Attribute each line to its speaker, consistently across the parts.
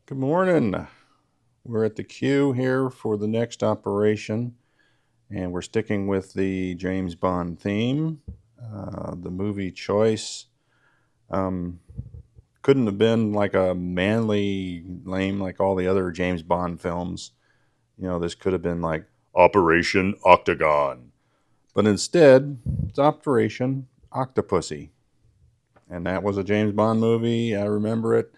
Speaker 1: Good morning. We're at the queue here for the next operation, and we're sticking with the James Bond theme. The movie choice um, couldn't have been like a manly lame like all the other James Bond films. This could have been like Operation Octagon, but instead, it's Operation Octopussy. And that was a James Bond movie. I remember it.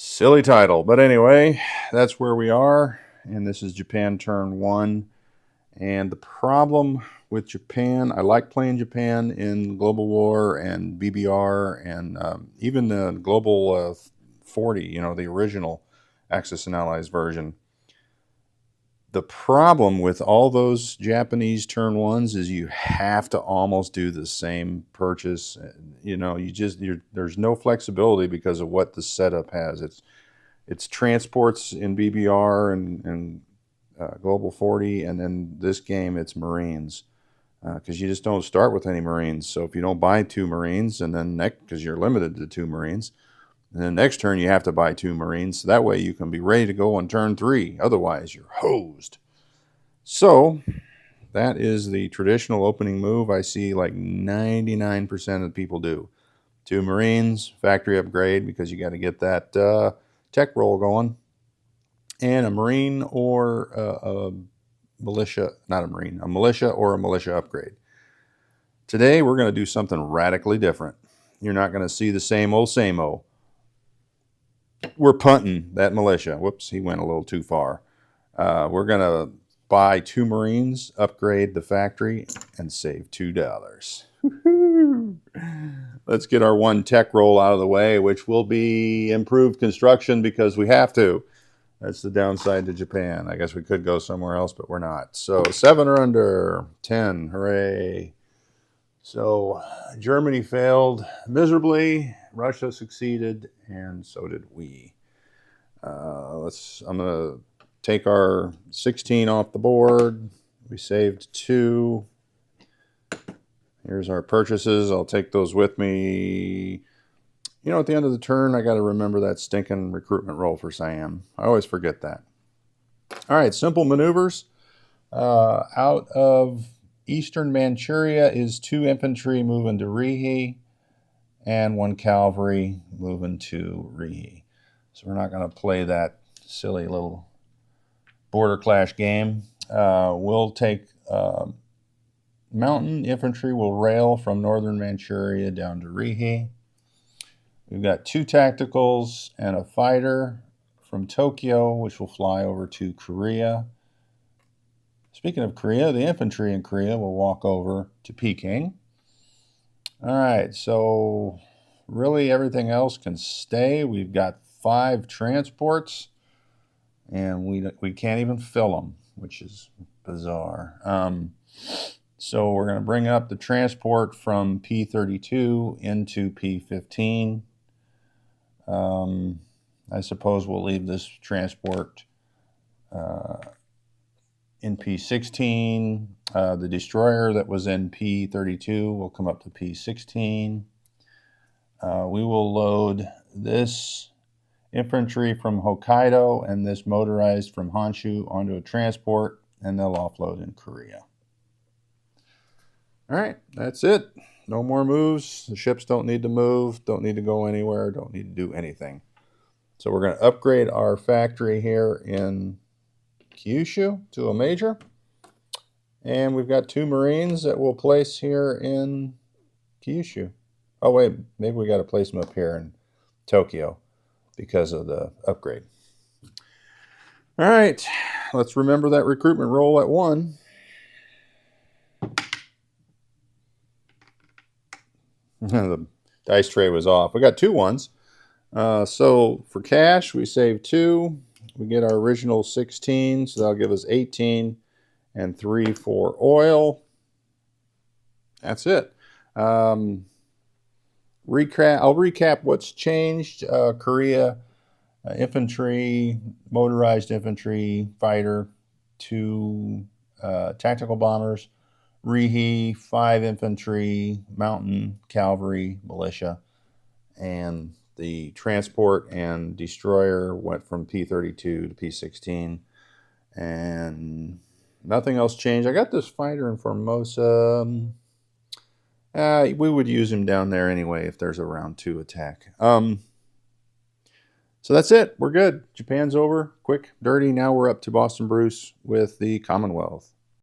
Speaker 1: Silly title. But anyway, that's where we are. And this is Japan turn one. And the problem with Japan, I like playing Japan in Global War and BBR and even the Global 40, the original Axis and Allies version. The problem with all those Japanese turn ones is you have to almost do the same purchase. There's no flexibility because of what the setup has. It's transports in BBR and Global 40, and then this game it's Marines because you just don't start with any Marines. So if you don't buy two Marines, and then next because you're limited to two Marines, and then next turn you have to buy two Marines. So that way you can be ready to go on turn three. Otherwise you're hosed. So that is the traditional opening move. I see like 99% of people do. Two Marines, factory upgrade because you got to get that tech roll going, and a Marine or a militia, not a Marine, a militia or a militia upgrade. Today we're going to do something radically different. You're not going to see the same old, same old. We're punting that militia. Whoops, he went a little too far. We're going to buy two Marines, upgrade the factory, and save $2. Let's get our one tech roll out of the way, which will be improved construction because we have to. That's the downside to Japan. I guess we could go somewhere else, but we're not. So 7 or under, 10, hooray. So Germany failed miserably, Russia succeeded, and so did we. I'm going to take our 16 off the board. We saved 2. Here's our purchases. I'll take those with me. At the end of the turn, I got to remember that stinking recruitment roll for Siam. I always forget that. All right, simple maneuvers. Out of Eastern Manchuria is 2 infantry moving to Rihe and 1 cavalry moving to Rihe. So we're not going to play that silly little border clash game. We'll take mountain infantry will rail from northern Manchuria down to Rihe. We've got 2 tacticals and a fighter from Tokyo, which will fly over to Korea. Speaking of Korea, the infantry in Korea will walk over to Peking. All right, so really everything else can stay. We've got 5 transports, and we can't even fill them, which is bizarre. So we're going to bring up the transport from P32 into P15. I suppose we'll leave this transport in P16. The destroyer that was in P32 will come up to P16. We will load this infantry from Hokkaido and this motorized from Honshu onto a transport, and they'll offload in Korea. All right, that's it. No more moves. The ships don't need to move, don't need to go anywhere, don't need to do anything. So we're going to upgrade our factory here in Kyushu to a major. And we've got 2 Marines that we'll place here in Kyushu. Oh, wait, maybe we got to place them up here in Tokyo because of the upgrade. All right, let's remember that recruitment roll at 1. The dice tray was off. We got 2 ones. So for cash, we save 2. We get our original 16, so that'll give us 18, and 3 for oil. That's it. I'll recap what's changed. Korea, infantry, motorized infantry, fighter, 2 tactical bombers. Rihe, 5 infantry, mountain, cavalry, militia, and The transport and destroyer went from P-32 to P-16, and nothing else changed. I got this fighter in Formosa. We would use him down there anyway if there's a round 2 attack. So that's it. We're good. Japan's over. Quick, dirty. Now we're up to Boston Bruce with the Commonwealth.